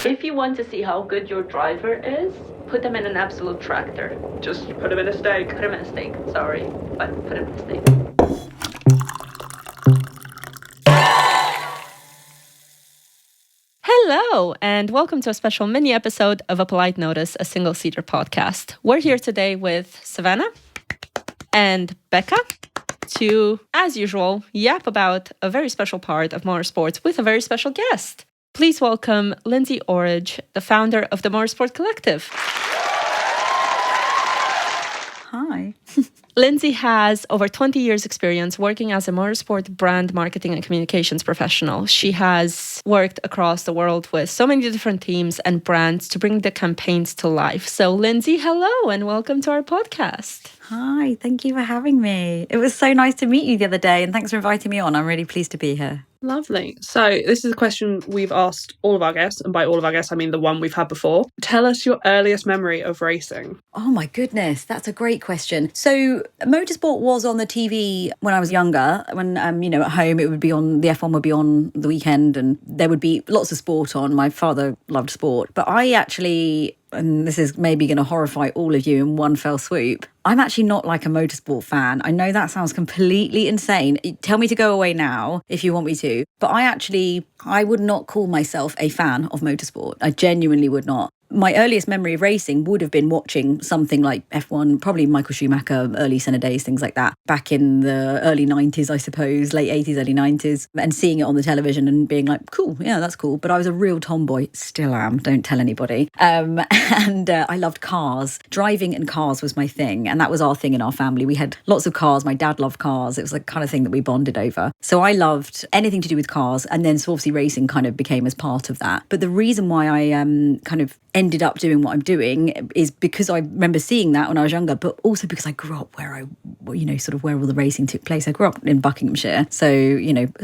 If you want to see how good your driver is, put them in an absolute tractor. Just put him in a steak. Put him in a steak, sorry, but put him in a steak. Hello, and welcome to a special mini episode of A Polite Notice, a single-seater podcast. We're here today with Savannah and Becca to, as usual, yap about a very special part of motorsports with a very special guest. Please welcome Lindsay Orridge, the founder of the Motorsport Collective. Hi. Lindsay has over 20 years experience working as a motorsport brand marketing and communications professional. She has worked across the world with so many different teams and brands to bring the campaigns to life. So Lindsay, hello and welcome to our podcast. Hi, thank you for having me. It was so nice to meet you the other day and thanks for inviting me on. I'm really pleased to be here. Lovely. So this is a question we've asked all of our guests, and by all of our guests I mean the one we've had before. Tell us your earliest memory of racing. Oh my goodness, that's a great question. So motorsport was on the TV when I was younger. When at home it would be on, the F1 would be on the weekend and there would be lots of sport on. My father loved sport, but I actually, and this is maybe going to horrify all of you in one fell swoop, I'm actually not like a motorsport fan. I know that sounds completely insane. Tell me to go away now if you want me to. But I would not call myself a fan of motorsport. I genuinely would not. My earliest memory of racing would have been watching something like F1, probably Michael Schumacher, early Senna days, things like that, back in the early 90s, I suppose, late 80s, early 90s, and seeing it on the television and being like, cool, yeah, that's cool. But I was a real tomboy, still am, don't tell anybody. And I loved cars. Driving and cars was my thing. And that was our thing in our family. We had lots of cars. My dad loved cars. It was the kind of thing that we bonded over. So I loved anything to do with cars. And then so obviously racing kind of became as part of that. But the reason why I kind of ended up doing what I'm doing is because I remember seeing that when I was younger, but also because I grew up where where all the racing took place. I grew up in Buckinghamshire. So,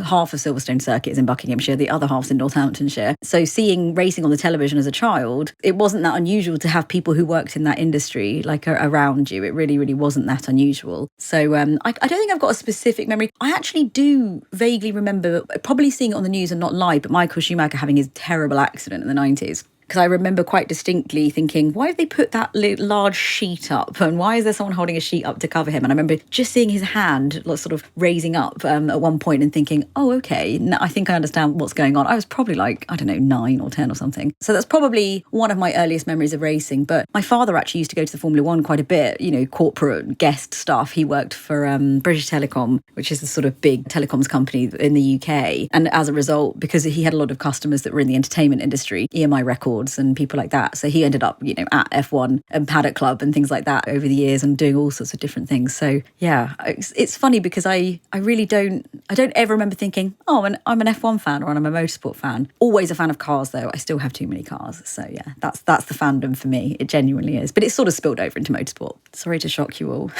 half of Silverstone Circuit is in Buckinghamshire, the other half's in Northamptonshire. So seeing racing on the television as a child, it wasn't that unusual to have people who worked in that industry like around you. It really, really wasn't that unusual. So I don't think I've got a specific memory. I actually do vaguely remember probably seeing it on the news and not live, but Michael Schumacher having his terrible accident in the 90s. Because I remember quite distinctly thinking, why have they put that large sheet up? And why is there someone holding a sheet up to cover him? And I remember just seeing his hand sort of raising up at one point and thinking, oh, okay, I think I understand what's going on. I was probably 9 or 10 or something. So that's probably one of my earliest memories of racing. But my father actually used to go to the Formula One quite a bit, corporate guest stuff. He worked for British Telecom, which is the sort of big telecoms company in the UK. And as a result, because he had a lot of customers that were in the entertainment industry, EMI Records, and people like that. So he ended up, at F1 and Paddock Club and things like that over the years and doing all sorts of different things. So yeah, it's funny because I don't ever remember thinking, oh, I'm an F1 fan or I'm a motorsport fan. Always a fan of cars though. I still have too many cars. So yeah, that's the fandom for me. It genuinely is. But it's sort of spilled over into motorsport. Sorry to shock you all.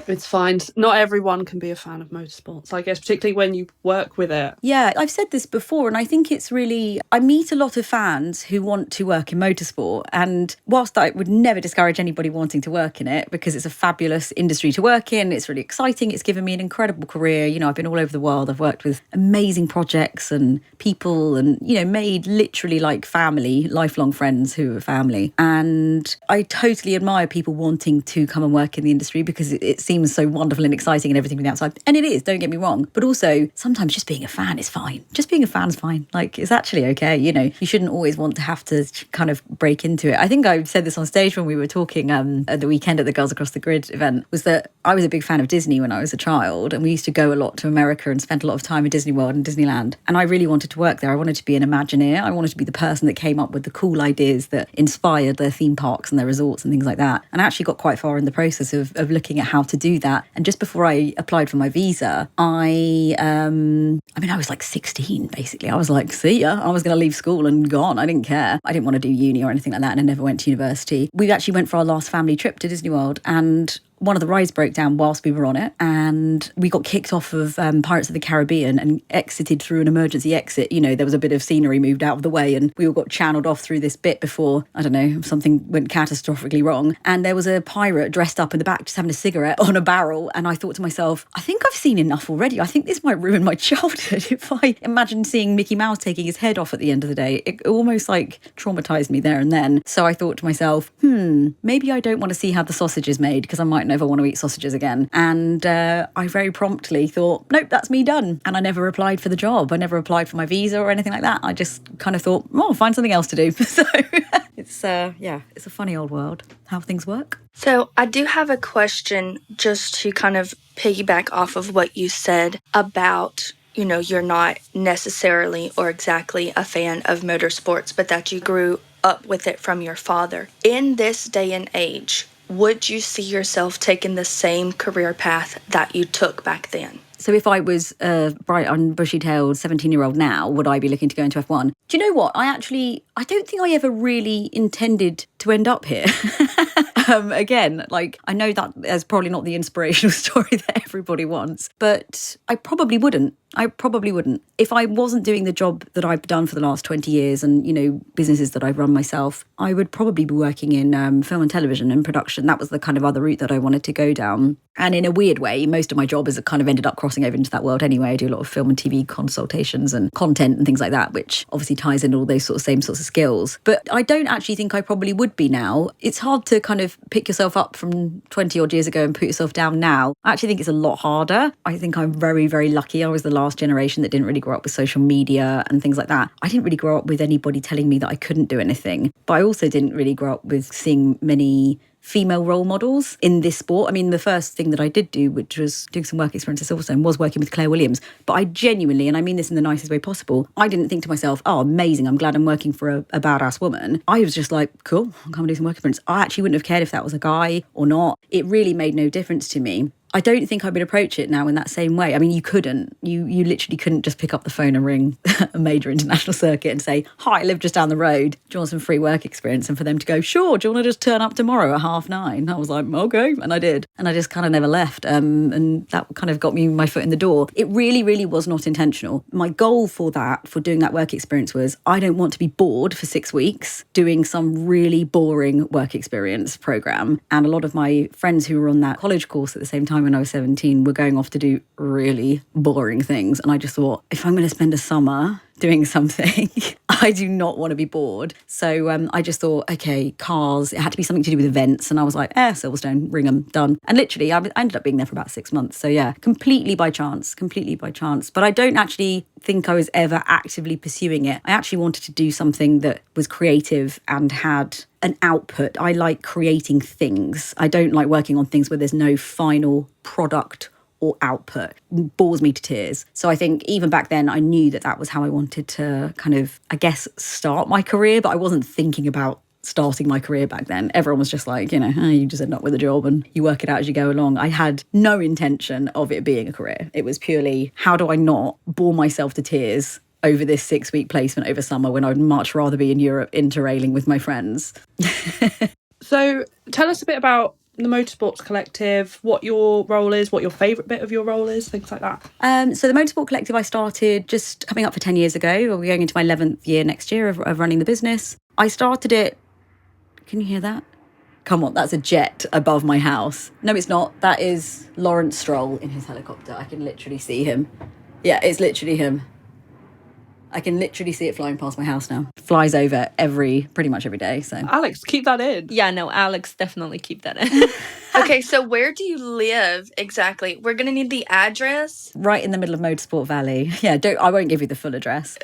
It's fine. Not everyone can be a fan of motorsports, I guess, particularly when you work with it. Yeah, I've said this before, and I think it's really... I meet a lot of fans who want to work in motorsport, and whilst I would never discourage anybody wanting to work in it, because it's a fabulous industry to work in, it's really exciting, it's given me an incredible career. I've been all over the world, I've worked with amazing projects and people and, made literally like family, lifelong friends who are family. And I totally admire people wanting to come and work in the industry because it seems so wonderful and exciting and everything from the outside. And it is, don't get me wrong. But also, sometimes just being a fan is fine. Just being a fan is fine. It's actually okay. You shouldn't always want to have to kind of break into it. I think I said this on stage when we were talking at the weekend at the Girls Across the Grid event, was that I was a big fan of Disney when I was a child. And we used to go a lot to America and spent a lot of time in Disney World and Disneyland. And I really wanted to work there. I wanted to be an Imagineer. I wanted to be the person that came up with the cool ideas that inspired their theme parks and their resorts and things like that. And I actually got quite far in the process of looking at how to do that. And just before I applied for my visa, I was 16, basically. I was like, see ya. I was going to leave school and gone. I didn't care. I didn't want to do uni or anything like that. And I never went to university. We actually went for our last family trip to Disney World. And one of the rides broke down whilst we were on it, and we got kicked off of Pirates of the Caribbean and exited through an emergency exit. You know, there was a bit of scenery moved out of the way and we all got channeled off through this bit before, I don't know, something went catastrophically wrong. And there was a pirate dressed up in the back just having a cigarette on a barrel. And I thought to myself, I think I've seen enough already. I think this might ruin my childhood if I imagine seeing Mickey Mouse taking his head off at the end of the day. It almost like traumatised me there and then. So I thought to myself, maybe I don't want to see how the sausage is made because I might never want to eat sausages again. And I very promptly thought, nope, that's me done. And I never applied for the job. I never applied for my visa or anything like that. I just kind of thought, oh, I'll find something else to do. So it's a funny old world, how things work. So I do have a question just to kind of piggyback off of what you said about, you know, you're not necessarily or exactly a fan of motorsports, but that you grew up with it from your father. In this day and age, would you see yourself taking the same career path that you took back then? So if I was a bright and bushy-tailed 17-year-old now, would I be looking to go into F1? Do you know what? I don't think I ever really intended to end up here. Again, like, I know that there's probably not the inspirational story that everybody wants, but I probably wouldn't. If I wasn't doing the job that I've done for the last 20 years and, you know, businesses that I've run myself, I would probably be working in film and television and production. That was the kind of other route that I wanted to go down. And in a weird way, most of my job has kind of ended up crossing over into that world anyway. I do a lot of film and TV consultations and content and things like that, which obviously ties in all those same sorts of skills. But I don't actually think I probably would be now. It's hard to kind of pick yourself up from 20 odd years ago and put yourself down now. I actually think it's a lot harder. I think I'm very, very lucky. I was the last generation that didn't really grow up with social media and things like that. I didn't really grow up with anybody telling me that I couldn't do anything. But I also didn't really grow up with seeing many female role models in this sport. I mean, the first thing that I did do, which was doing some work experience at Silverstone, was working with Claire Williams. But I genuinely, and I mean this in the nicest way possible, I didn't think to myself, oh, amazing, I'm glad I'm working for a badass woman. I was just like, cool, I'll come and do some work experience. I actually wouldn't have cared if that was a guy or not. It really made no difference to me. I don't think I would approach it now in that same way. I mean, you couldn't. You literally couldn't just pick up the phone and ring a major international circuit and say, hi, I live just down the road. Do you want some free work experience? And for them to go, sure, do you want to just turn up tomorrow at 9:30? I was like, okay. And I did. And I just kind of never left. And that kind of got me my foot in the door. It really, really was not intentional. My goal for doing that work experience was, I don't want to be bored for 6 weeks doing some really boring work experience program. And a lot of my friends who were on that college course at the same time when I was 17 were going off to do really boring things. And I just thought, if I'm going to spend a summer doing something, I do not want to be bored. So I just thought, okay, cars, it had to be something to do with events. And I was like, Silverstone, ring 'em, done. And literally, I ended up being there for about 6 months. So yeah, completely by chance. But I don't actually think I was ever actively pursuing it. I actually wanted to do something that was creative and had an output. I like creating things. I don't like working on things where there's no final product or output. It bores me to tears. So I think even back then I knew that was how I wanted to kind of, I guess, start my career, but I wasn't thinking about starting my career back then. Everyone was just like, you just end up with a job and you work it out as you go along. I had no intention of it being a career. It was purely, how do I not bore myself to tears over this 6-week placement over summer when I'd much rather be in Europe interrailing with my friends. So tell us a bit about the Motorsports Collective, what your role is, what your favourite bit of your role is, things like that. So the Motorsport Collective I started just coming up for 10 years ago. We're going into my 11th year next year of running the business. I started it, can you hear that? Come on, that's a jet above my house. No, it's not. That is Lawrence Stroll in his helicopter. I can literally see him. Yeah, it's literally him. I can literally see it flying past my house now. Flies over pretty much every day. So Alex, keep that in. Yeah, no, Alex, definitely keep that in. Okay, so where do you live exactly? We're going to need the address. Right in the middle of Motorsport Valley. Yeah, I won't give you the full address.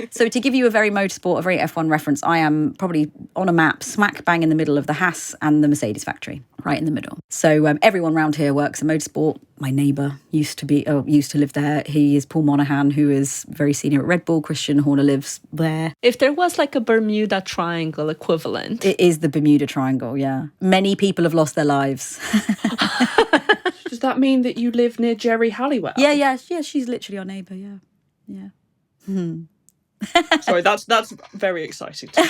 So to give you a very F1 reference, I am probably on a map smack bang in the middle of the Haas and the Mercedes factory, right in the middle. So everyone around here works in motorsport. My neighbour used to live there. He is Paul Monahan, who is very senior at Red Bull. Christian Horner lives there. If there was like a Bermuda Triangle equivalent. It is the Bermuda Triangle, yeah. Many people have lost their lives. Does that mean that you live near Jerry Halliwell? Yeah, she's literally our neighbour, yeah. Sorry, that's very exciting to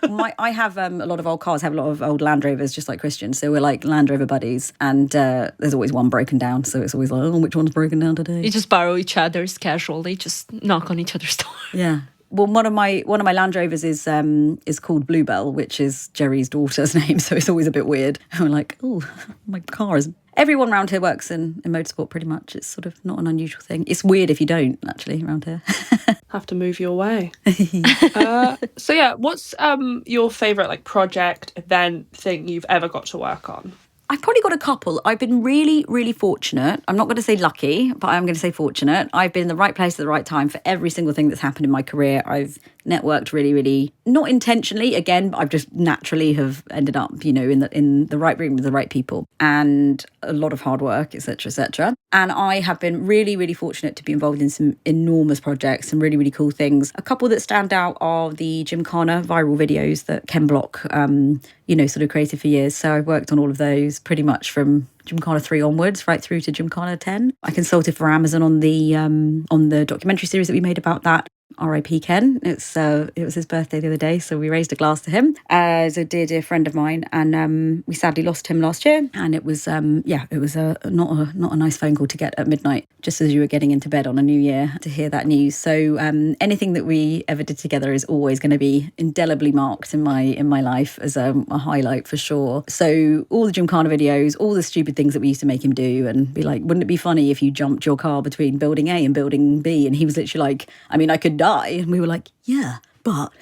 me. I have a lot of old cars. I have a lot of old Land Rovers, just like Christian. So we're like Land Rover buddies, and there's always one broken down. So it's always like, oh, which one's broken down today? You just borrow each other's casually, just knock on each other's door. Yeah. Well, one of my Land Rovers is called Bluebell, which is Jerry's daughter's name. So it's always a bit weird. I'm like, oh, my car is. Everyone around here works in motorsport pretty much. It's sort of not an unusual thing. It's weird if you don't, actually, around here. Have to move your way. So yeah, what's your favourite like project, event, thing you've ever got to work on? I've probably got a couple. I've been really, really fortunate. I'm not going to say lucky, but I'm going to say fortunate. I've been in the right place at the right time for every single thing that's happened in my career. I've networked really, really, not intentionally, again, but I've just naturally have ended up, you know, in the right room with the right people, and a lot of hard work, etc., etc. And I have been really, really fortunate to be involved in some enormous projects, some really, really cool things. A couple that stand out are the Gymkhana viral videos that Ken Block, sort of created for years. So I've worked on all of those pretty much from Gymkhana 3 onwards, right through to Gymkhana 10. I consulted for Amazon on the documentary series that we made about that. R.I.P. Ken. It was his birthday the other day, so we raised a glass to him. As a dear friend of mine, and we sadly lost him last year. And it was not a nice phone call to get at midnight, just as you were getting into bed on a new year, to hear that news. So anything that we ever did together is always going to be indelibly marked in my life as a highlight for sure. So all the Gymkhana videos, all the stupid things that we used to make him do, and be like, wouldn't it be funny if you jumped your car between building A and building B? And he was literally like, I mean, I could die. And we were like, yeah, but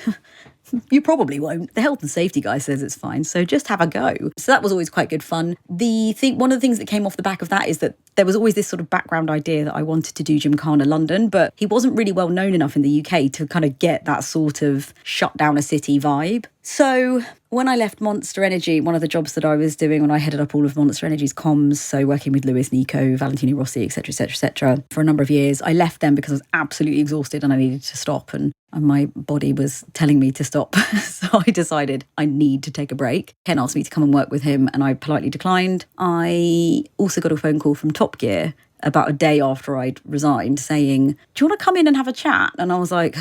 you probably won't. The health and safety guy says it's fine, so just have a go. So that was always quite good fun. One of the things that came off the back of that is that there was always this sort of background idea that I wanted to do Gymkhana London, but he wasn't really well known enough in the UK to kind of get that sort of shut down a city vibe. So when I left Monster Energy, one of the jobs that I was doing when I headed up all of Monster Energy's comms, so working with Lewis, Nico, Valentino Rossi, etc., for a number of years, I left them because I was absolutely exhausted and I needed to stop, and my body was telling me to stop. So I decided I need to take a break. Ken asked me to come and work with him, and I politely declined. I also got a phone call from Top Gear about a day after I'd resigned saying, do you want to come in and have a chat? And I was like,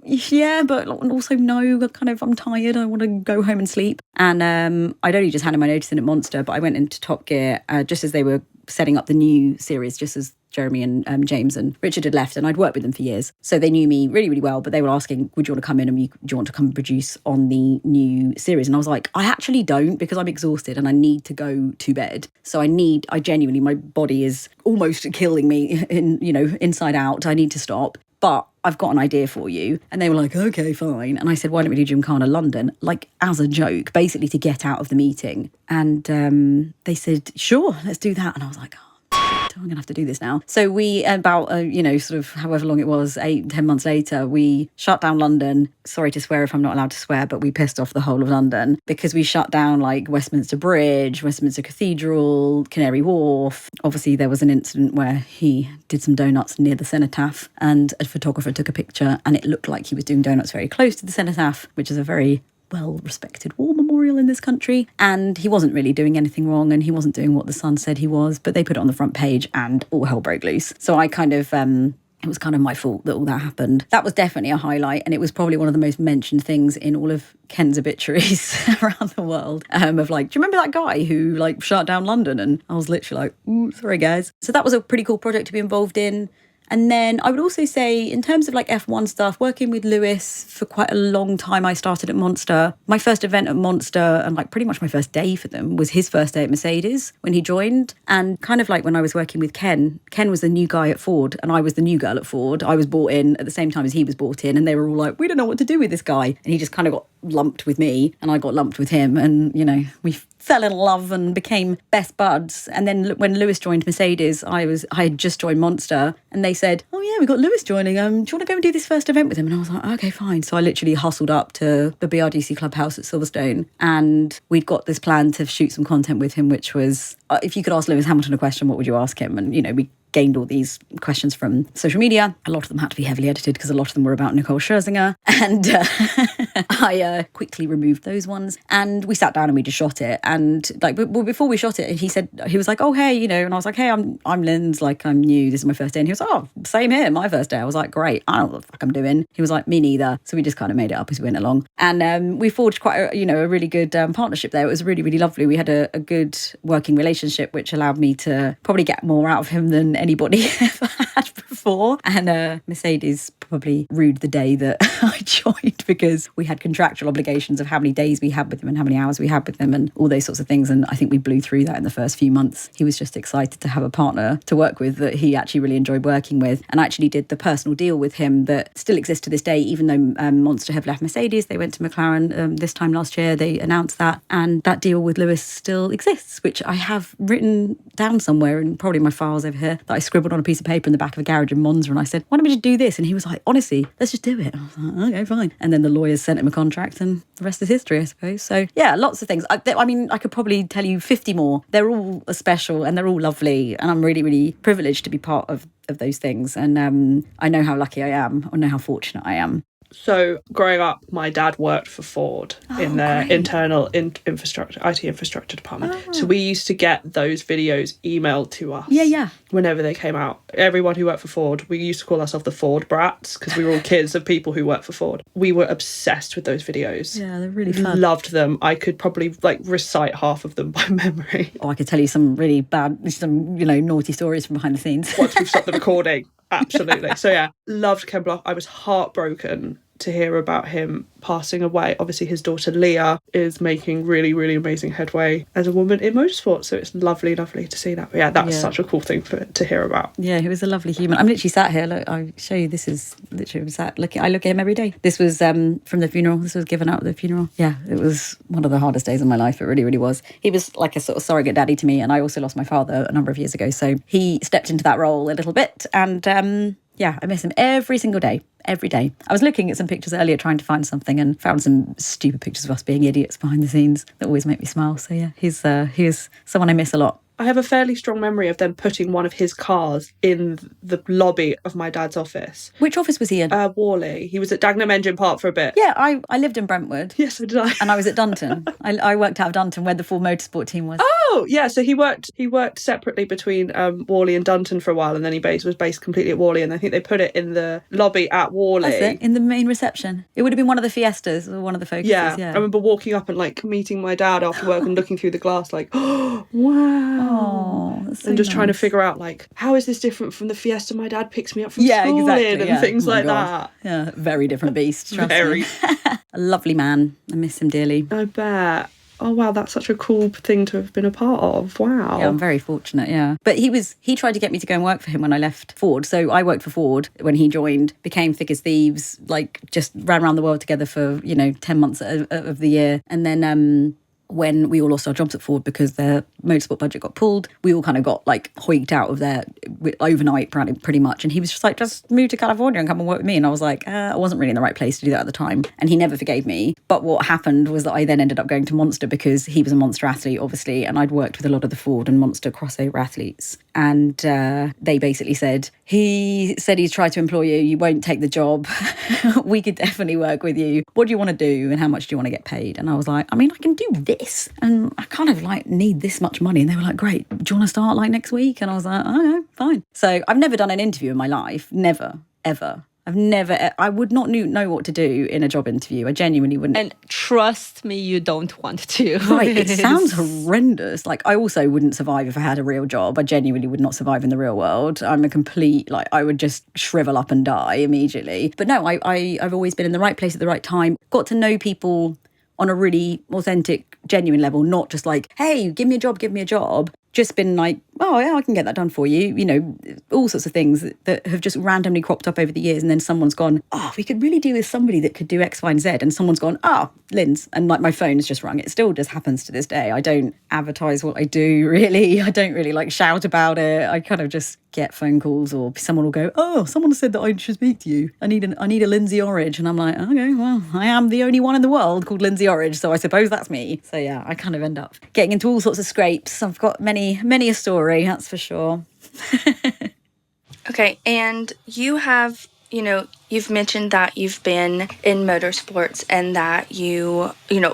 yeah, but also no, I'm tired. I want to go home and sleep. And I'd only just handed my notice in at Monster, but I went into Top Gear just as they were setting up the new series, just as Jeremy and James and Richard had left, and I'd worked with them for years. So they knew me really, really well, but they were asking, would you want to come in and do you want to come produce on the new series? And I was like, I actually don't, because I'm exhausted and I need to go to bed. So I genuinely, my body is almost killing me inside out. I need to stop. But I've got an idea for you. And they were like, okay, fine. And I said, why don't we do Gymkhana London? Like, as a joke, basically to get out of the meeting. And they said, sure, let's do that. And I was like, I'm going to have to do this now. So we, about, sort of however long it was, 8-10 months later, we shut down London. Sorry to swear if I'm not allowed to swear, but we pissed off the whole of London because we shut down like Westminster Bridge, Westminster Cathedral, Canary Wharf. Obviously, there was an incident where he did some donuts near the cenotaph and a photographer took a picture and it looked like he was doing donuts very close to the cenotaph, which is a very well-respected war memorial in this country, and he wasn't really doing anything wrong and he wasn't doing what the Sun said he was, but they put it on the front page and all hell broke loose. So I it was kind of my fault that all that happened. That was definitely a highlight, and it was probably one of the most mentioned things in all of Ken's obituaries around the world, of like, do you remember that guy who like shut down London? And I was literally like, ooh, sorry guys. So that was a pretty cool project to be involved in. And then I would also say, in terms of like F1 stuff, working with Lewis for quite a long time, I started at Monster. My first event at Monster, and like pretty much my first day for them, was his first day at Mercedes when he joined. And kind of like when I was working with Ken was the new guy at Ford and I was the new girl at Ford. I was brought in at the same time as he was brought in, and they were all like, we don't know what to do with this guy. And he just kind of got lumped with me and I got lumped with him, and we fell in love and became best buds. And then when Lewis joined Mercedes, I had just joined Monster, and they said, oh yeah, we got Lewis joining, do you want to go and do this first event with him? And I was like, okay, fine. So I literally hustled up to the BRDC Clubhouse at Silverstone, and we'd got this plan to shoot some content with him, which was, if you could ask Lewis Hamilton a question, what would you ask him? And we gained all these questions from social media. A lot of them had to be heavily edited because a lot of them were about Nicole Scherzinger. And I quickly removed those ones. And we sat down and we just shot it. And like, before we shot it, he was like, oh, hey, you know, and I was like, hey, I'm Lenz, like I'm new. This is my first day. And he was like, oh, same here, my first day. I was like, great. I don't know what the fuck I'm doing. He was like, me neither. So we just kind of made it up as we went along. And we forged quite a really good partnership there. It was really, really lovely. We had a good working relationship, which allowed me to probably get more out of him than anybody ever had before. And Mercedes probably rued the day that I joined because we had contractual obligations of how many days we had with him and how many hours we had with him and all those sorts of things. And I think we blew through that in the first few months. He was just excited to have a partner to work with that he actually really enjoyed working with, and actually did the personal deal with him that still exists to this day, even though Monster have left Mercedes. They went to McLaren this time last year. They announced that, and that deal with Lewis still exists, which I have written down somewhere in probably my files over here, that I scribbled on a piece of paper in the back of a garage in Monza, and I said, why don't we just do this? And he was like, honestly, let's just do it. And I was like, okay, fine. And then the lawyers sent him a contract, and the rest is history, I suppose. So yeah, lots of things. I mean, I could probably tell you 50 more. They're all special and they're all lovely, and I'm really, really privileged to be part of those things. And I know how lucky I am. I know how fortunate I am. So growing up, my dad worked for Ford in their internal infrastructure, IT infrastructure department. So we used to get those videos emailed to us. Yeah. Whenever they came out. Everyone who worked for Ford, we used to call ourselves the Ford brats because we were all kids of people who worked for Ford. We were obsessed with those videos. Yeah, they're really fun. Loved them. I could probably recite half of them by memory. Oh, I could tell you some really bad, naughty stories from behind the scenes. Once we've stopped the recording. Absolutely. So yeah, loved Ken Block. I was heartbroken to hear about him passing away. Obviously his daughter Leah is making really, really amazing headway as a woman in motorsport, so it's lovely to see that. But yeah, that's such a cool thing to hear about. Yeah, he was a lovely human. I'm literally sat here, look, I show you, this is literally I look at him every day. This was from the funeral. This was given out at the funeral. Yeah, it was one of the hardest days of my life. It really, really was. He was like a sort of surrogate daddy to me, and I also lost my father a number of years ago, so he stepped into that role a little bit. And yeah, I miss him every single day. Every day. I was looking at some pictures earlier trying to find something and found some stupid pictures of us being idiots behind the scenes that always make me smile. So yeah, he is someone I miss a lot. I have a fairly strong memory of them putting one of his cars in the lobby of my dad's office. Which office was he in? Worley. He was at Dagenham Engine Park for a bit. Yeah, I lived in Brentwood. Yes, so did I. And I was at Dunton. I worked out of Dunton where the Ford Motorsport team was. Oh, yeah. So he worked separately between Worley and Dunton for a while, and then he was based completely at Worley, and I think they put it in the lobby at Worley. That's it, in the main reception. It would have been one of the Fiestas or one of the Focuses. Yeah. I remember walking up and meeting my dad after work and looking through the glass oh, wow. Oh, so and just nice. trying to figure out how is this different from the Fiesta my dad picks me up from school in and things like that. Yeah, very different beast. Very. A lovely man. I miss him dearly. I bet. Oh wow, that's such a cool thing to have been a part of. Wow. Yeah, I'm very fortunate, yeah. But he tried to get me to go and work for him when I left Ford. So I worked for Ford when he joined, became thick as thieves, just ran around the world together for, 10 months of the year. And then when we all lost our jobs at Ford because their motorsport budget got pulled, we all kind of got hoiked out of there overnight pretty much. And he was just move to California and come and work with me. And I was like, I wasn't really in the right place to do that at the time. And he never forgave me. But what happened was that I then ended up going to Monster because he was a Monster athlete, obviously. And I'd worked with a lot of the Ford and Monster crossover athletes. And they basically said, he said he's tried to employ you. You won't take the job. We could definitely work with you. What do you want to do? And how much do you want to get paid? And I was like, I mean, I can do this. And I kind of need this much money. And they were like, great. Do you want to start next week? And I was like, oh, no, fine. So I've never done an interview in my life. Never, ever. I would not know what to do in a job interview. I genuinely wouldn't. And trust me, you don't want to. Right, it sounds horrendous. I also wouldn't survive if I had a real job. I genuinely would not survive in the real world. I'm a complete, I would just shrivel up and die immediately. But no, I've always been in the right place at the right time. Got to know people on a really authentic, genuine level, not just hey, give me a job. Just been oh yeah, I can get that done for you. All sorts of things that have just randomly cropped up over the years. And then someone's gone, oh, we could really do with somebody that could do X, Y, and Z. And someone's gone, Linz. And my phone has just rung. It still just happens to this day. I don't advertise what I do, really. I don't really shout about it. I kind of just get phone calls, or someone will go, oh, someone said that I should speak to you. I need a Lindsay Orridge. And I'm like, okay, well, I am the only one in the world called Lindsay Orridge, so I suppose that's me. So yeah, I kind of end up getting into all sorts of scrapes. I've got many a story, that's for sure. Okay, and you have, you've mentioned that you've been in motorsports and that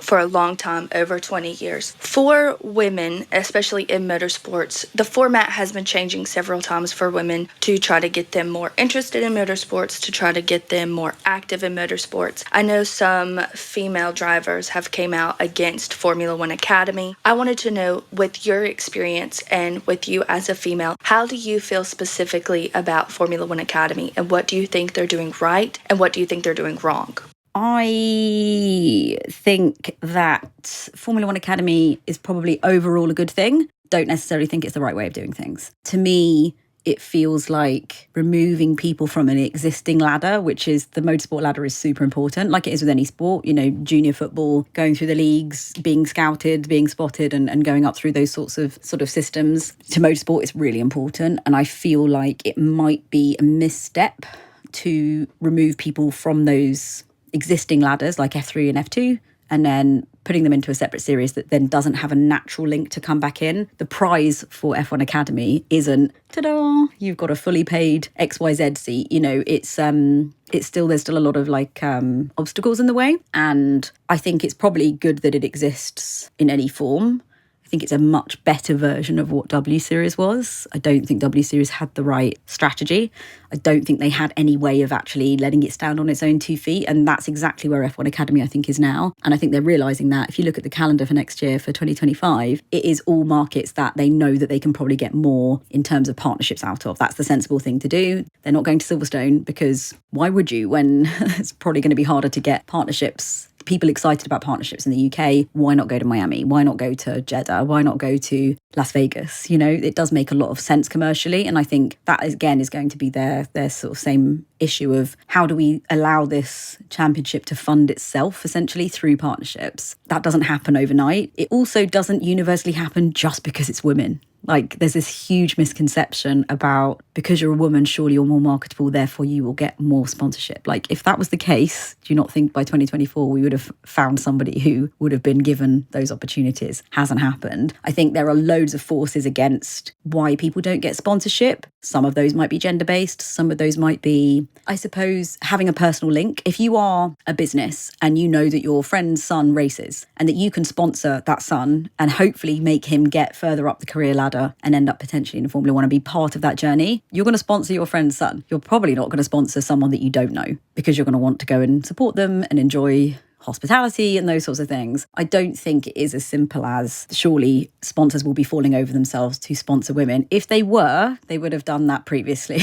for a long time, over 20 years. For women, especially in motorsports, the format has been changing several times for women to try to get them more interested in motorsports, to try to get them more active in motorsports. I know some female drivers have came out against Formula One Academy. I wanted to know, with your experience and with you as a female, how do you feel specifically about Formula One Academy, and what do you think they're doing right and what do you think they're doing wrong? I think that Formula One Academy is probably overall a good thing. Don't necessarily think it's the right way of doing things. To me, it feels like removing people from an existing ladder, which is the motorsport ladder is super important, like it is with any sport, junior football, going through the leagues, being scouted, being spotted and going up through those sorts of systems. To motorsport, it's really important. And I feel like it might be a misstep to remove people from those existing ladders like F3 and F2 and then putting them into a separate series that then doesn't have a natural link to come back in. The prize for F1 Academy isn't, ta-da, you've got a fully paid XYZ seat. There's still a lot of obstacles in the way. And I think it's probably good that it exists in any form. I think it's a much better version of what W Series was. I don't think W Series had the right strategy. I don't think they had any way of actually letting it stand on its own 2 feet. And that's exactly where F1 Academy, I think, is now. And I think they're realising that if you look at the calendar for next year, for 2025, it is all markets that they know that they can probably get more in terms of partnerships out of. That's the sensible thing to do. They're not going to Silverstone because why would you when it's probably going to be harder to get partnerships? People excited about partnerships in the UK, why not go to Miami? Why not go to Jeddah? Why not go to Las Vegas? It does make a lot of sense commercially. And I think that, again, is going to be their sort of same issue of how do we allow this championship to fund itself, essentially, through partnerships. That doesn't happen overnight. It also doesn't universally happen just because it's women. There's this huge misconception about because you're a woman, surely you're more marketable, therefore you will get more sponsorship. If that was the case, do you not think by 2024 we would have found somebody who would have been given those opportunities? Hasn't happened. I think there are loads of forces against why people don't get sponsorship. Some of those might be gender-based. Some of those might be, I suppose, having a personal link. If you are a business and you know that your friend's son races and that you can sponsor that son and hopefully make him get further up the career ladder and end up potentially in Formula One and be part of that journey, you're going to sponsor your friend's son. You're probably not going to sponsor someone that you don't know because you're going to want to go and support them and enjoy hospitality and those sorts of things. I don't think it is as simple as surely sponsors will be falling over themselves to sponsor women. If they were, they would have done that previously.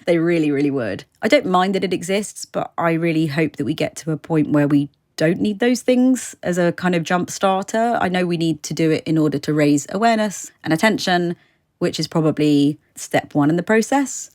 They really, really would. I don't mind that it exists, but I really hope that we get to a point where we don't need those things as a kind of jump starter. I know we need to do it in order to raise awareness and attention, which is probably step one in the process,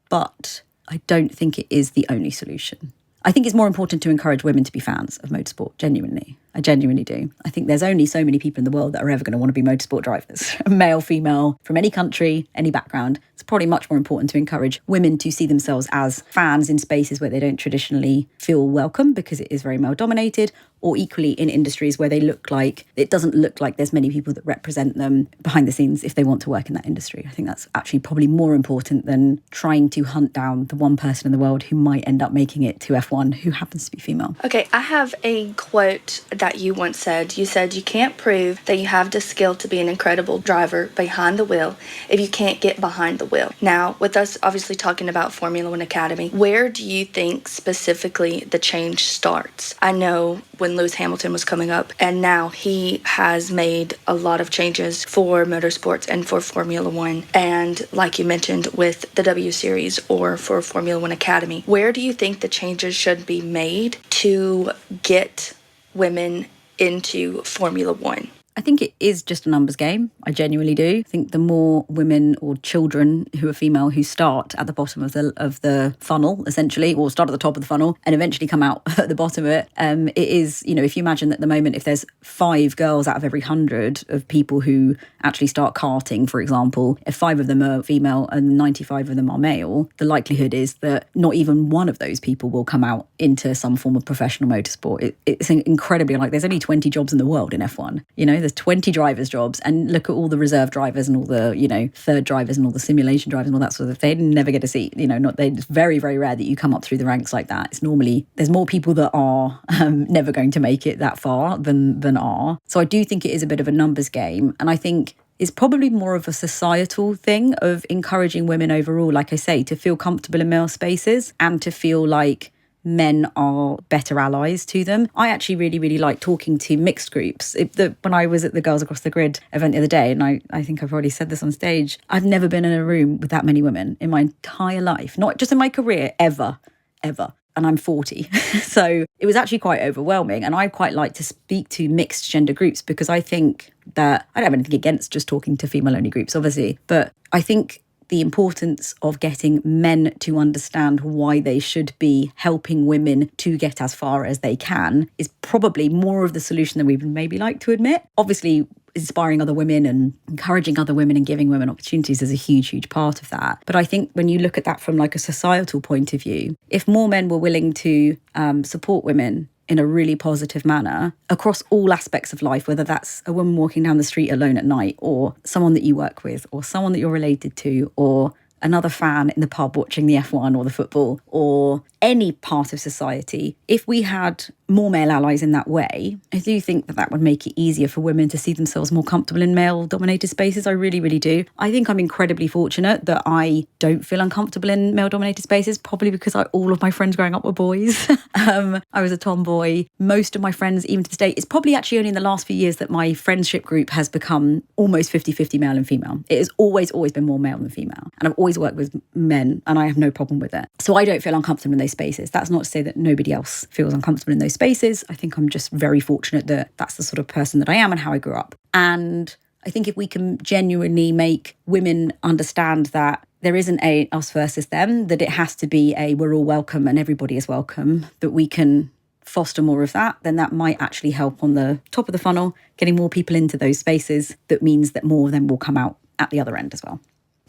but I don't think it is the only solution. I think it's more important to encourage women to be fans of motorsport, genuinely. I genuinely do. I think there's only so many people in the world that are ever going to want to be motorsport drivers, male, female, from any country, any background. It's probably much more important to encourage women to see themselves as fans in spaces where they don't traditionally feel welcome because it is very male dominated, or equally in industries where it doesn't look like there's many people that represent them behind the scenes if they want to work in that industry. I think that's actually probably more important than trying to hunt down the one person in the world who might end up making it to F1 who happens to be female. Okay, I have a quote that you once said. You said, "You can't prove that you have the skill to be an incredible driver behind the wheel if you can't get behind the wheel." Now, with us obviously talking about Formula One Academy, where do you think specifically the change starts? I know when Lewis Hamilton was coming up, and now he has made a lot of changes for motorsports and for Formula One. And like you mentioned with the W Series or for Formula One Academy, where do you think the changes should be made to get women into Formula One? I think it is just a numbers game. I genuinely do. I think the more women or children who are female who start at the bottom of the funnel, essentially, or start at the top of the funnel and eventually come out at the bottom of it, it is, if you imagine that at the moment, if there's 5 girls out of every 100 of people who actually start karting, for example, if 5 of them are female and 95 of them are male, the likelihood is that not even one of those people will come out into some form of professional motorsport. It's incredibly there's only 20 jobs in the world in F1. there's 20 drivers' jobs, and look at all the reserve drivers and all the, you know, third drivers and all the simulation drivers and all that sort of thing. They never get a seat. You know, it's very, very rare that you come up through the ranks like that. It's normally, there's more people that are never going to make it that far than are. So I do think it is a bit of a numbers game. And I think it's probably more of a societal thing of encouraging women overall, like I say, to feel comfortable in male spaces and to feel like men are better allies to them. I actually really, really like talking to mixed groups. When I was at the Girls Across the Grid event the other day, and I think I've already said this on stage, I've never been in a room with that many women in my entire life, not just in my career, ever. And I'm 40. So it was actually quite overwhelming. And I quite like to speak to mixed gender groups because I think that I don't have anything against just talking to female-only groups, obviously. But I think the importance of getting men to understand why they should be helping women to get as far as they can is probably more of the solution than we would maybe like to admit. Obviously, inspiring other women and encouraging other women and giving women opportunities is a huge, huge part of that. But I think when you look at that from like a societal point of view, if more men were willing to support women in a really positive manner across all aspects of life, whether that's a woman walking down the street alone at night or someone that you work with or someone that you're related to or another fan in the pub watching the F1 or the football or any part of society, if we had more male allies in that way, I do think that would make it easier for women to see themselves more comfortable in male-dominated spaces. I really, really do. I think I'm incredibly fortunate that I don't feel uncomfortable in male-dominated spaces, probably because all of my friends growing up were boys. I was a tomboy. Most of my friends, even to this day, it's probably actually only in the last few years that my friendship group has become almost 50-50 male and female. It has always been more male than female. And I've always worked with men and I have no problem with it. So I don't feel uncomfortable in those spaces. That's not to say that nobody else feels uncomfortable in those spaces. I think I'm just very fortunate that that's the sort of person that I am and how I grew up. And I think if we can genuinely make women understand that there isn't a us versus them, that it has to be a we're all welcome and everybody is welcome, that we can foster more of that, then that might actually help on the top of the funnel, getting more people into those spaces. That means that more of them will come out at the other end as well.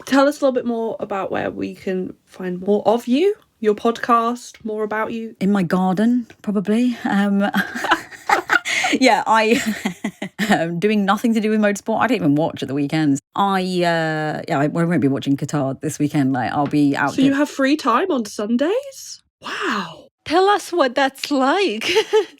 Tell us a little bit more about where we can find more of you, your podcast, more about you. In my garden, probably. Yeah, I am doing nothing to do with motorsport. I don't even watch at the weekends. I won't be watching Qatar this weekend. Like, I'll be out. So you have free time on Sundays? Wow. Tell us what that's like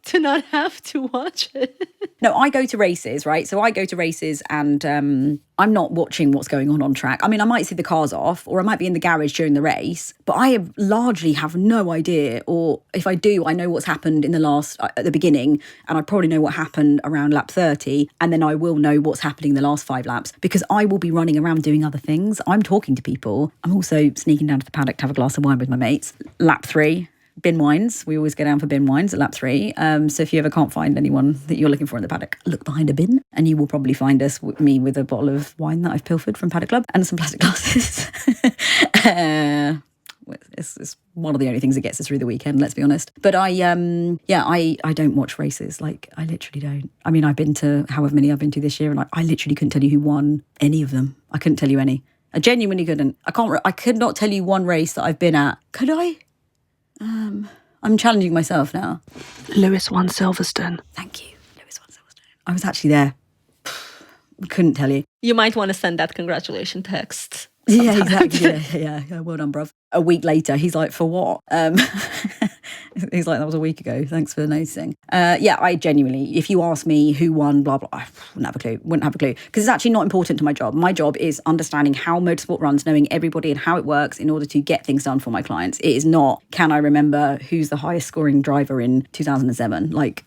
to not have to watch it. No, I go to races, right? So I go to races and I'm not watching what's going on track. I mean, I might see the cars off or I might be in the garage during the race, but I largely have no idea. Or if I do, I know what's happened in at the beginning, and I probably know what happened around lap 30. And then I will know what's happening in the last 5 laps because I will be running around doing other things. I'm talking to people. I'm also sneaking down to the paddock to have a glass of wine with my mates. Lap 3. Bin wines. We always go down for bin wines at lap 3. So if you ever can't find anyone that you're looking for in the paddock, look behind a bin and you will probably find me with a bottle of wine that I've pilfered from Paddock Club and some plastic glasses. It's one of the only things that gets us through the weekend, let's be honest. But I don't watch races. Like, I literally don't. I mean, I've been to however many I've been to this year and I literally couldn't tell you who won any of them. I couldn't tell you any. I genuinely couldn't. I could not tell you one race that I've been at. Could I? I'm challenging myself now. Lewis won Silverstone. Thank you. Lewis won Silverstone. I was actually there. Couldn't tell you. You might want to send that congratulation text. Yeah, exactly. Yeah. Well done, bruv. A week later, he's like, for what? He's like, that was a week ago. Thanks for noticing. I genuinely, if you ask me who won, blah, blah, I wouldn't have a clue. Because it's actually not important to my job. My job is understanding how motorsport runs, knowing everybody and how it works in order to get things done for my clients. It is not, can I remember who's the highest scoring driver in 2007? Like,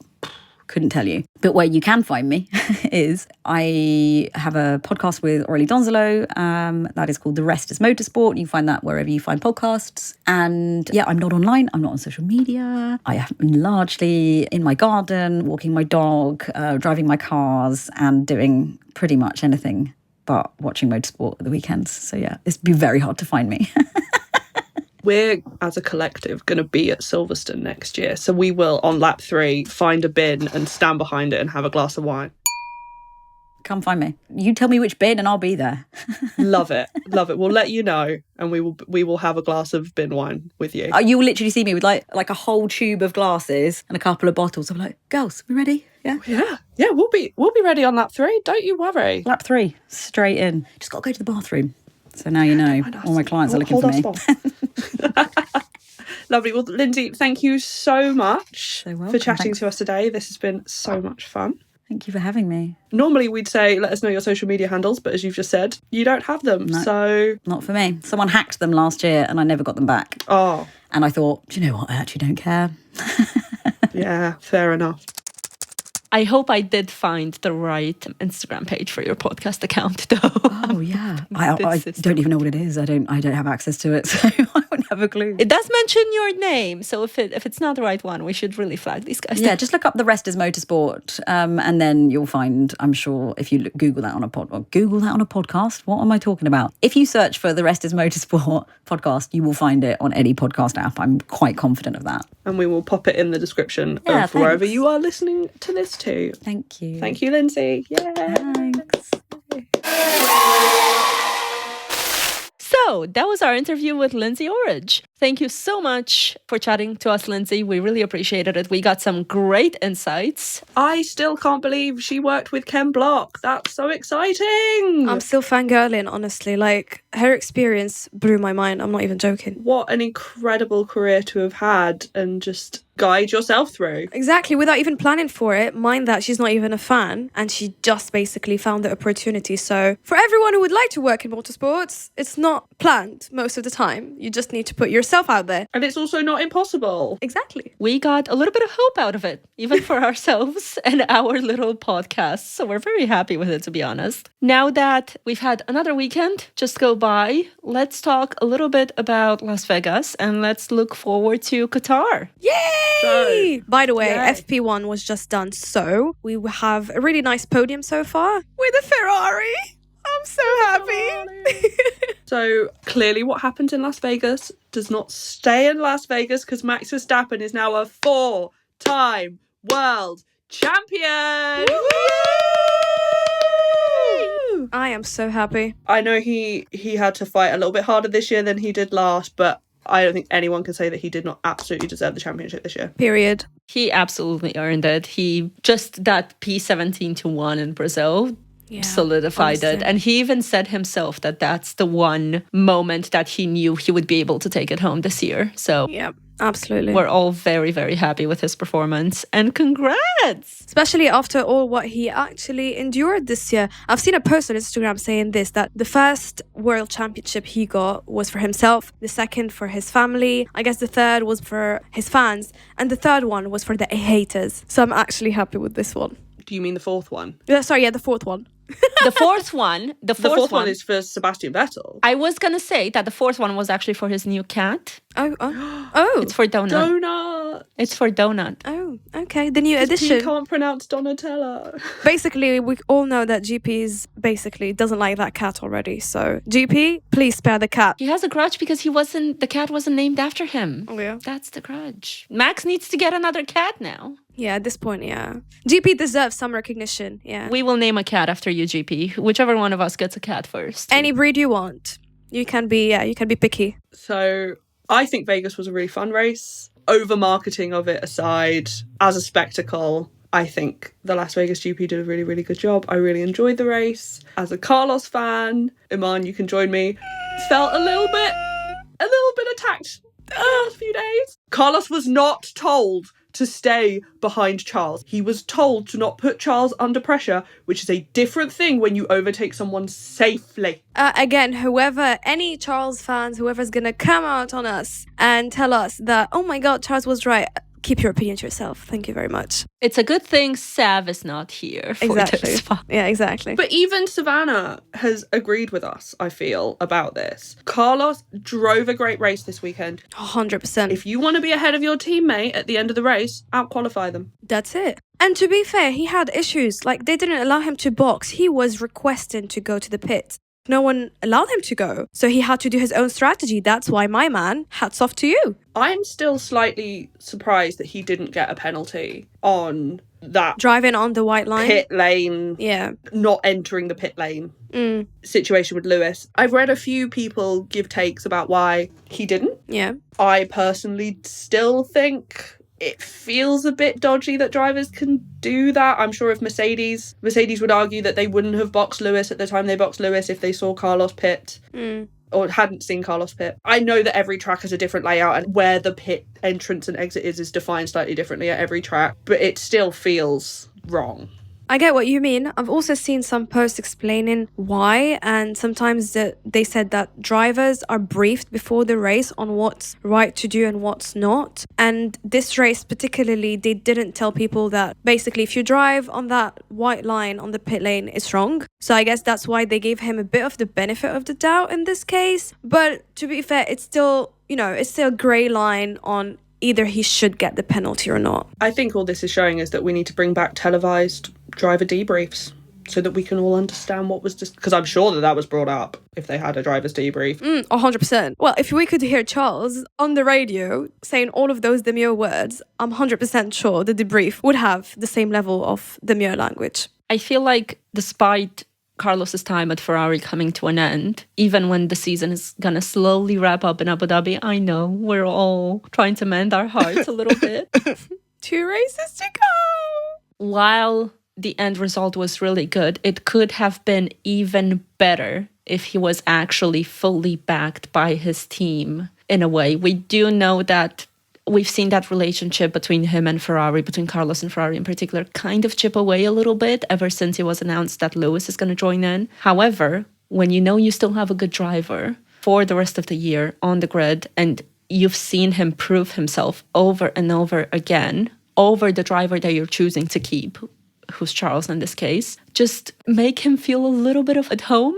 couldn't tell you. But where you can find me is I have a podcast with Aurélie Donzelot that is called the Rest Is Motorsport. You can find that wherever you find podcasts. And yeah, I'm not online. I'm not on social media. I am largely in my garden, walking my dog, driving my cars and doing pretty much anything but watching motorsport at the weekends. So yeah, it'd be very hard to find me. We're, as a collective, going to be at Silverstone next year. So we will, on lap 3, find a bin and stand behind it and have a glass of wine. Come find me. You tell me which bin and I'll be there. Love it. We'll let you know and we will have a glass of bin wine with you. You will literally see me with like a whole tube of glasses and a couple of bottles. I'm like, girls, we ready? Yeah. Yeah, we'll be ready on lap 3. Don't you worry. Lap 3, straight in. Just got to go to the bathroom. So now you know. All my clients are looking for me. Lovely. Well, Lindsay, thank you so much So welcome. for chatting to us today. This has been so much fun. Thank you for having me. Normally we'd say, let us know your social media handles, but as you've just said, you don't have them. No. So, Not for me. Someone hacked them last year and I never got them back. oh, And I thought, do you know what? I actually don't care. yeah, fair enough. I hope I did find the right Instagram page for your podcast account, though. Oh yeah, I This don't even know what it is. I don't have access to it, so I wouldn't have a clue. It does mention your name, so if it's not the right one, we should really flag these guys. Yeah, just look up the Rest Is Motorsport, and then you'll find. I'm sure if you Google that on a podcast. What am I talking about? If you search for the Rest Is Motorsport podcast, you will find it on any podcast app. I'm quite confident of that. And we will pop it in the description Yeah, of wherever thanks. you are listening to this to. Thank you. Thank you, Lindsay. Yeah. Thanks. So that was our interview with Lindsay Orridge. Thank you so much for chatting to us, Lindsay. We really appreciated it. We got some great insights. I still can't believe she worked with Ken Block. That's so exciting. I'm still fangirling, honestly. Like, her experience blew my mind. I'm not even joking. What an incredible career to have had and just guide yourself through. Exactly, without even planning for it. Mind that she's not even a fan, and she just basically found the opportunity. So, for everyone who would like to work in motorsports, it's not planned most of the time. You just need to put yourself out there. And it's also not impossible. Exactly. We got a little bit of hope out of it, even for ourselves and our little podcast. So we're very happy with it, to be honest. Now that we've had another weekend just go by, let's talk a little bit about Las Vegas and let's look forward to Qatar. Yay! By the way, Yay. FP1 was just done, so we have a really nice podium so far with a Ferrari. I'm so happy. So clearly what happened in Las Vegas does not stay in Las Vegas because Max Verstappen is now a 4-time world champion. Woo! I am so happy. I know he had to fight a little bit harder this year than he did last, but I don't think anyone can say that he did not absolutely deserve the championship this year. Period. He absolutely earned it. He just that P17 to 1 in Brazil solidified it. honestly. And he even said himself that that's the one moment that he knew he would be able to take it home this year. So Yeah, absolutely. we're all very, very happy with his performance. And congrats! Especially after all what he actually endured this year. I've seen a post on Instagram saying this, that the first world championship he got was for himself, the second for his family, I guess the third was for his fans, and the third one was for the haters. So I'm actually happy with this one. Do you mean the fourth one? Sorry, the fourth one. The fourth one, The fourth one is for Sebastian Vettel. I was going to say that the fourth one was actually for his new cat. Oh, It's for Donut. Donut. It's for Donut. oh, okay. The new He edition. can't pronounce Donatella. Basically, we all know that GP's basically doesn't like that cat already. So, GP, please spare the cat. He has a grudge because the cat wasn't named after him. Oh, yeah. That's the grudge. Max needs to get another cat now. Yeah, at this point, yeah. GP deserves some recognition, yeah. We will name a cat after you, GP. Whichever one of us gets a cat first. Any breed you want. You can be picky. So I think Vegas was a really fun race. Over marketing of it aside, as a spectacle, I think the Las Vegas GP did a really, really good job. I really enjoyed the race. As a Carlos fan, Imane, you can join me, felt a little bit attacked the last few days. Carlos was not told to stay behind Charles. He was told to not put Charles under pressure, which is a different thing when you overtake someone safely. Again, any Charles fans, whoever's gonna come out on us and tell us that, oh my God, Charles was right, keep your opinion to yourself. Thank you very much. It's a good thing Sav is not here for Exactly. this one. Yeah, exactly. But even Savannah has agreed with us, I feel, about this. Carlos drove a great race this weekend. 100%. If you want to be ahead of your teammate at the end of the race, out-qualify them. That's it. And to be fair, he had issues. Like, they didn't allow him to box. He was requesting to go to the pit. No one allowed him to go. So he had to do his own strategy. That's why, my man, hats off to you. I'm still slightly surprised that he didn't get a penalty on that Driving on the white line. pit lane, Yeah. not entering the pit lane situation with Lewis. I've read a few people give takes about why he didn't. Yeah. I personally still think it feels a bit dodgy that drivers can do that. I'm sure if Mercedes would argue that they wouldn't have boxed Lewis at the time they boxed Lewis if they saw Carlos pit. Or hadn't seen Carlos pit. I know that every track has a different layout and where the pit entrance and exit is defined slightly differently at every track, but it still feels wrong. I get what you mean. I've also seen some posts explaining why, and sometimes they said that drivers are briefed before the race on what's right to do and what's not. And this race particularly, they didn't tell people that basically if you drive on that white line on the pit lane, it's wrong. So I guess that's why they gave him a bit of the benefit of the doubt in this case. But to be fair, it's still, it's still a grey line on either he should get the penalty or not. I think all this is showing is that we need to bring back televised driver debriefs so that we can all understand what was just, because I'm sure that was brought up if they had a driver's debrief. 100%. Well, if we could hear Charles on the radio saying all of those demure words, I'm 100% sure the debrief would have the same level of demure language. I feel like despite Carlos's time at Ferrari coming to an end, even when the season is going to slowly wrap up in Abu Dhabi, I know we're all trying to mend our hearts a little bit. 2 races to go! While the end result was really good, it could have been even better if he was actually fully backed by his team in a way. We do know that we've seen that relationship between him and Ferrari, between Carlos and Ferrari in particular, kind of chip away a little bit ever since it was announced that Lewis is going to join in. However, when you know you still have a good driver for the rest of the year on the grid, and you've seen him prove himself over and over again over the driver that you're choosing to keep, who's Charles in this case, just make him feel a little bit of at home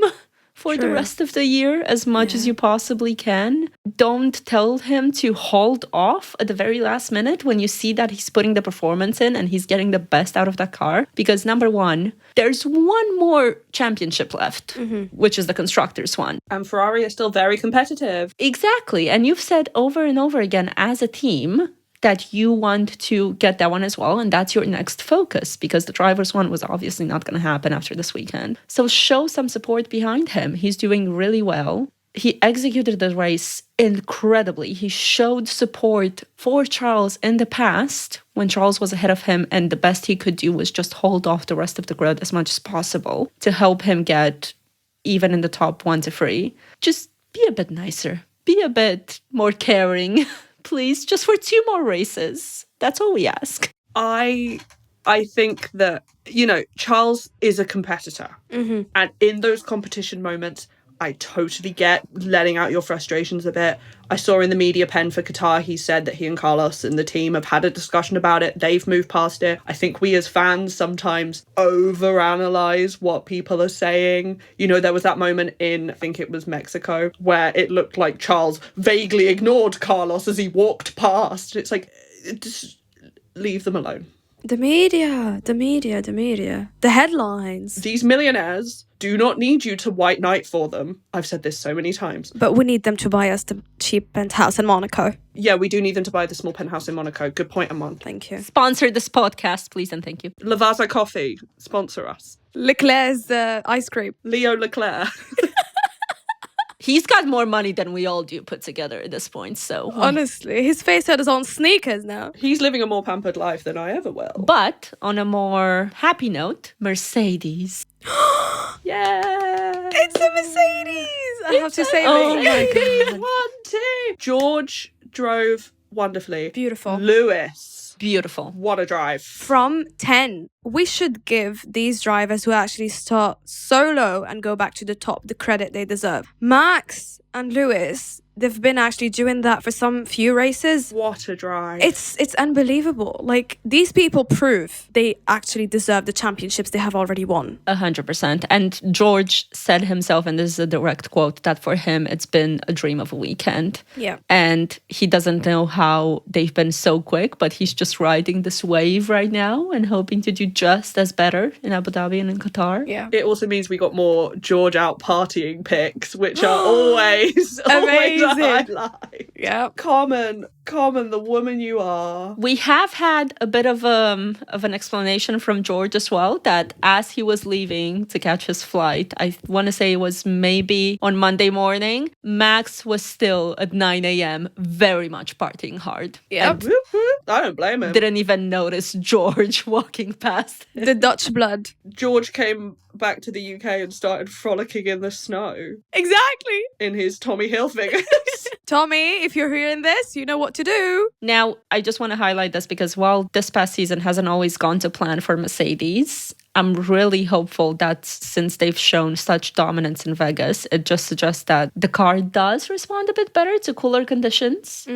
for the rest of the year as much as you possibly can. Don't tell him to hold off at the very last minute when you see that he's putting the performance in and he's getting the best out of that car. Because number one, there's one more championship left, which is the constructors one. And Ferrari is still very competitive. Exactly. And you've said over and over again as a team that you want to get that one as well, and that's your next focus, because the driver's one was obviously not going to happen after this weekend. So show some support behind him. He's doing really well. He executed the race incredibly. He showed support for Charles in the past when Charles was ahead of him, and the best he could do was just hold off the rest of the grid as much as possible to help him get even in the top 1 to 3. Just be a bit nicer. Be a bit more caring. Please, just for 2 more races. That's all we ask. I think that, Charles is a competitor. And in those competition moments, I totally get letting out your frustrations a bit. I saw in the media pen for Qatar, he said that he and Carlos and the team have had a discussion about it. They've moved past it. I think we as fans sometimes overanalyze what people are saying. There was that moment in, I think it was Mexico, where it looked like Charles vaguely ignored Carlos as he walked past. It's like, just leave them alone. The media. The headlines. These millionaires do not need you to white knight for them. I've said this so many times. But we need them to buy us the cheap penthouse in Monaco. Yeah, we do need them to buy the small penthouse in Monaco. Good point, Imane. Thank you. Sponsor this podcast, please, and thank you. Lavazza Coffee, sponsor us. Leclerc's ice cream. Leo Leclerc. He's got more money than we all do put together at this point, so... Honestly, his face had his own sneakers now. He's living a more pampered life than I ever will. But on a more happy note, Mercedes. Yeah! It's a Mercedes! I have to say, oh Mercedes. my God. 1, 2. George drove wonderfully. Beautiful. Lewis. Beautiful. What a drive. From 10. We should give these drivers who actually start solo and go back to the top the credit they deserve. Max and Lewis, they've been actually doing that for some few races. What a drive. It's unbelievable. Like, these people prove they actually deserve the championships they have already won. 100%. And George said himself, and this is a direct quote, that for him it's been a dream of a weekend. Yeah. And he doesn't know how they've been so quick, but he's just riding this wave right now and hoping to do just as better in Abu Dhabi and in Qatar. Yeah. It also means we got more George out partying pics, which are always a Amazing. highlight. Yeah. Carmen, the woman you are. We have had a bit of an explanation from George as well, that as he was leaving to catch his flight, I want to say it was maybe on Monday morning, Max was still at 9 a.m. very much partying hard. Yep. Whoop, whoop. I don't blame him. Didn't even notice George walking past him. The Dutch blood. George came back to the UK and started frolicking in the snow Exactly. in his Tommy Hilfiger. Tommy, if you're hearing this, you know what to do. Now, I just want to highlight this because while this past season hasn't always gone to plan for Mercedes, I'm really hopeful that since they've shown such dominance in Vegas, it just suggests that the car does respond a bit better to cooler conditions.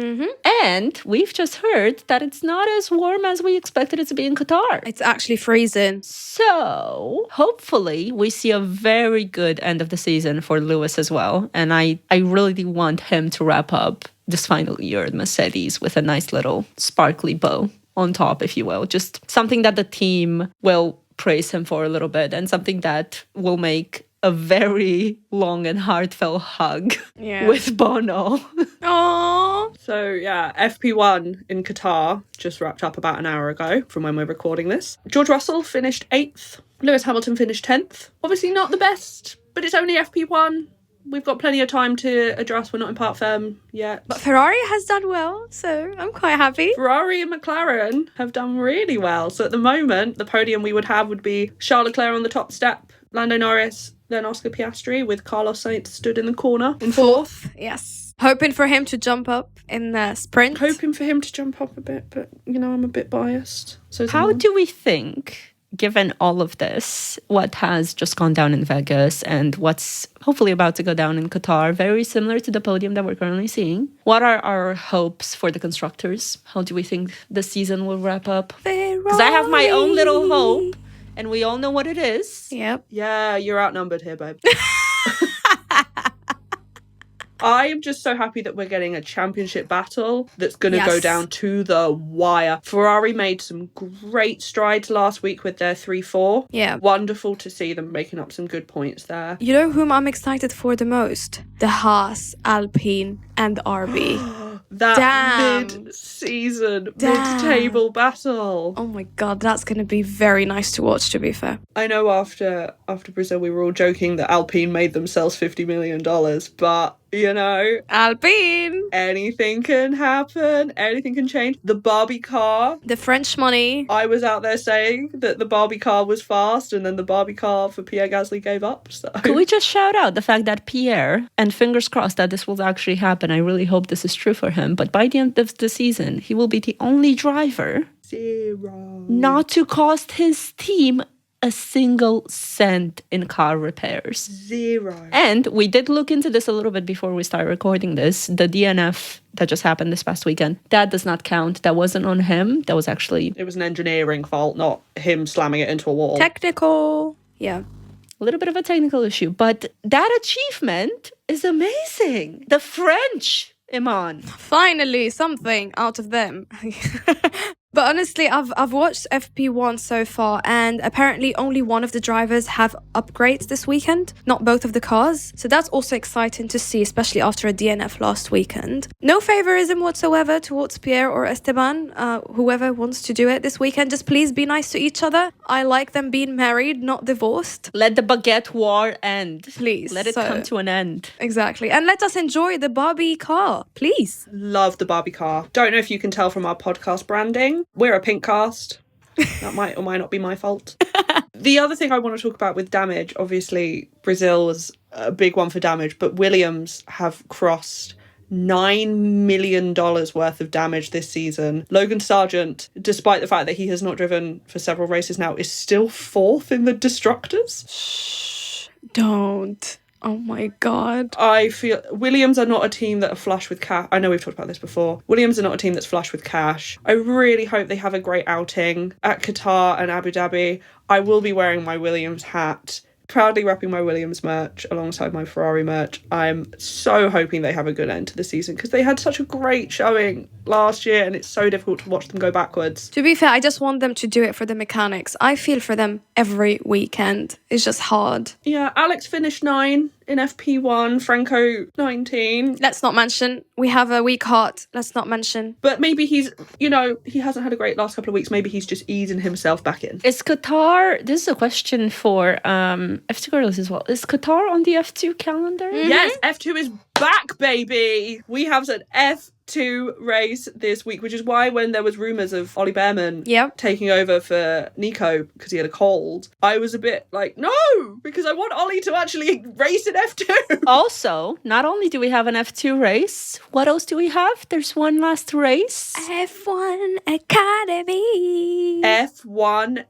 And we've just heard that it's not as warm as we expected it to be in Qatar. It's actually freezing. So hopefully we see a very good end of the season for Lewis as well. And I really want him to wrap up this final year at Mercedes with a nice little sparkly bow on top, if you will. Just something that the team will praise him for a little bit and something that will make a very long and heartfelt hug with Bono. Aww. So yeah, FP1 in Qatar just wrapped up about an hour ago from when we're recording this. George Russell finished 8th. Lewis Hamilton finished 10th. Obviously not the best, but it's only FP1. We've got plenty of time to adjust. We're not in part firm yet. But Ferrari has done well, so I'm quite happy. Ferrari and McLaren have done really well. So at the moment, the podium we would have would be Charles Leclerc on the top step, Lando Norris, then Oscar Piastri, with Carlos Sainz stood in the corner in 4th. Yes. Hoping for him to jump up in the sprint. Hoping for him to jump up a bit, but, you know, I'm a bit biased. So is How Mom. do we think, given all of this, what has just gone down in Vegas and what's hopefully about to go down in Qatar, very similar to the podium that we're currently seeing? What are our hopes for the constructors? How do we think the season will wrap up? Because I have my own little hope, and we all know what it is. Yep. Yeah, you're outnumbered here, babe. I am just so happy that we're getting a championship battle that's going to go down to the wire. Ferrari made some great strides last week with their 3-4. Yeah. Wonderful to see them making up some good points there. You know whom I'm excited for the most? The Haas, Alpine, and RB. That mid-season, mid-table battle. Oh my god, that's going to be very nice to watch, to be fair. I know after Brazil we were all joking that Alpine made themselves $50 million, but, you know, Alpine! anything can happen, anything can change. The Barbie car. The French money. I was out there saying that the Barbie car was fast, and then the Barbie car for Pierre Gasly gave up. So Could we just shout out the fact that Pierre, and fingers crossed that this will actually happen, I really hope this is true for him, but by the end of the season, he will be the only driver 0 not to cost his team a single cent in car repairs. 0. And we did look into this a little bit before we started recording this. The DNF that just happened this past weekend, that does not count. That wasn't on him. That was actually It was an engineering fault, not him slamming it into a wall. Technical. Yeah. a little bit of a technical issue. But that achievement is amazing. The French, Imane. Finally, something out of them. But honestly, I've watched FP1 so far, and apparently only one of the drivers have upgrades this weekend, not both of the cars. So that's also exciting to see, especially after a DNF last weekend. No favoritism whatsoever towards Pierre or Esteban, whoever wants to do it this weekend. Just please be nice to each other. I like them being married, not divorced. Let the baguette war end. Please. Let it come to an end. Exactly. And let us enjoy the Barbie car, please. Love the Barbie car. Don't know if you can tell from our podcast branding. We're a pink cast. That might or might not be my fault. The other thing I want to talk about with damage, obviously Brazil was a big one for damage, but Williams have crossed $9 million worth of damage this season. Logan Sargent, despite the fact that he has not driven for several races now, is still 4th in the Destructors. Shh, don't. Oh my God. I feel Williams are not a team that are flush with cash. I know we've talked about this before. Williams are not a team that's flush with cash. I really hope they have a great outing at Qatar and Abu Dhabi. I will be wearing my Williams hat Proudly repping my Williams merch alongside my Ferrari merch. I'm so hoping they have a good end to the season because they had such a great showing last year and it's so difficult to watch them go backwards. To be fair, I just want them to do it for the mechanics. I feel for them every weekend. It's just hard. Yeah, Alex finished 9 in FP1, Franco 19. Let's not mention. We have a weak heart. Let's not mention. But maybe he's, you know, he hasn't had a great last couple of weeks. Maybe he's just easing himself back in. Is Qatar, this is a question for F2 girls as well. Is Qatar on the F2 calendar? Mm-hmm. Yes, F2 is back, baby. We have an F2 race this week, which is why when there was rumours of Ollie Behrman taking over for Nico because he had a cold, I was a bit like, no, because I want Ollie to actually race in F2. Also, not only do we have an F2 race, what else do we have? There's one last race. F1 Academy. F1A.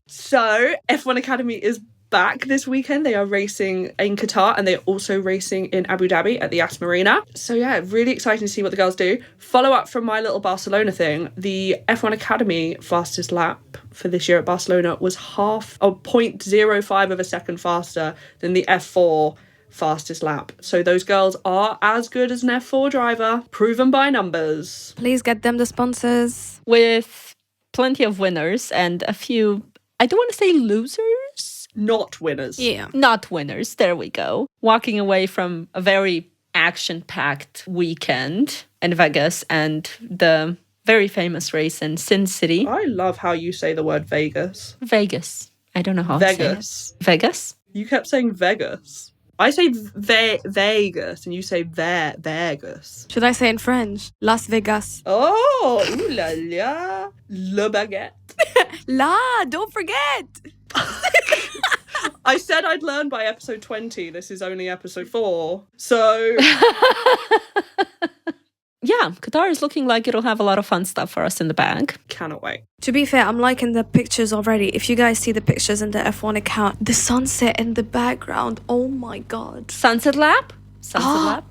So, F1 Academy is back this weekend. They are racing in Qatar and they're also racing in Abu Dhabi at the Yas Marina. So yeah, really exciting to see what the girls do. Follow up from my little Barcelona thing, the F1 Academy fastest lap for this year at Barcelona was 0.05 of a second faster than the F4 fastest lap. So those girls are as good as an F4 driver, proven by numbers. Please get them the sponsors. With plenty of winners and a few, I don't want to say losers. Not winners. Yeah. Not winners. There we go. Walking away from a very action-packed weekend in Vegas and the very famous race in Sin City. I love how you say the word Vegas. Vegas. I don't know how Vegas. to say it. Vegas? You kept saying Vegas. I say Vegas and you say Vegas. Should I say in French? Las Vegas. Oh, ooh la la. Le baguette. La, don't forget. I said I'd learn by episode 20. This is only episode 4. So... Yeah, Qatar is looking like it'll have a lot of fun stuff for us in the bag. Cannot wait. To be fair, I'm liking the pictures already. If you guys see the pictures in the F1 account, the sunset in the background, oh my god. Sunset lap? Sunset lap?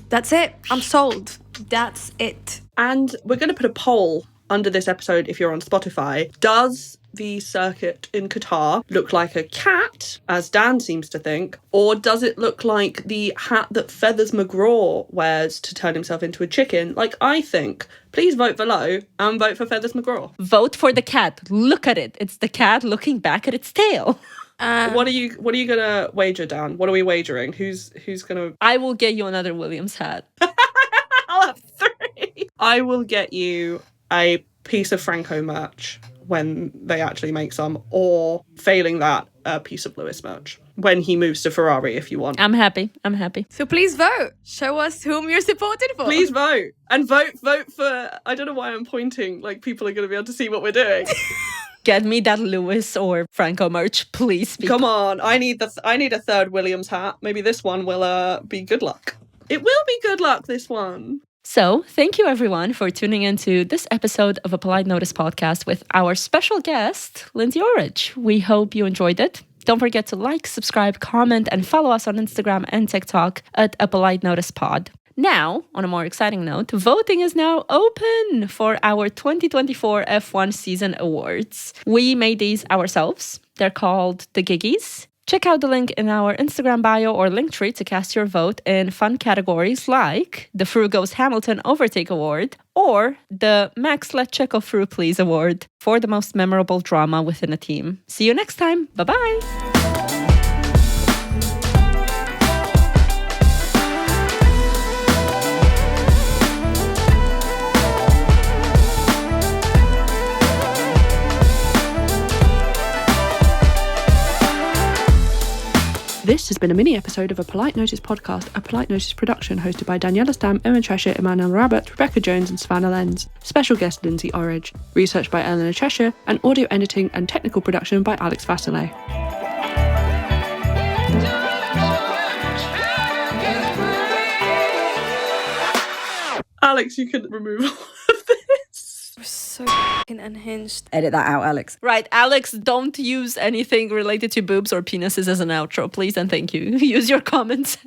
That's it. I'm sold. That's it. And we're going to put a poll under this episode if you're on Spotify. Does the circuit in Qatar look like a cat, as Dan seems to think, or does it look like the hat that Feathers McGraw wears to turn himself into a chicken, like I think? Please vote below and vote for Feathers McGraw. Vote for the cat. Look at it. It's the cat looking back at its tail. What are you gonna wager, Dan? What are we wagering? Who's gonna... I will get you another Williams hat. I'll have 3. I will get you a piece of Franco merch when they actually make some, or failing that, a piece of Lewis merch when he moves to Ferrari if you want. I'm happy. So please vote. Show us whom you're supported for. Please vote. And vote for, I don't know why I'm pointing, like people are going to be able to see what we're doing. Get me that Lewis or Franco merch, please. Come on, I need a third Williams hat. Maybe this one will be good luck. It will be good luck, this one. So, thank you everyone for tuning into this episode of A Polite Notice podcast with our special guest, Lindsay Orridge. We hope you enjoyed it. Don't forget to like, subscribe, comment, and follow us on Instagram and TikTok at A Polite Notice Pod. Now, on a more exciting note, voting is now open for our 2024 F1 Season Awards. We made these ourselves. They're called the Giggies. Check out the link in our Instagram bio or Linktree to cast your vote in fun categories like the Frugos Hamilton Overtake Award or the Max Let Checo Fru Please Award for the most memorable drama within a team. See you next time. Bye-bye. This has been a mini episode of A Polite Notice podcast, a Polite Notice production hosted by Daniela Cheshire, Imane Morabet, Rebecca Jones and Savannah Lenz. Special guest Lindsay Orridge. Research by Eleana Cheshire and audio editing and technical production by Alex Vasile. Alex, you can remove all of this. We're so f***ing unhinged. Edit that out, Alex. Right, Alex, don't use anything related to boobs or penises as an outro, please and thank you. Use your comments.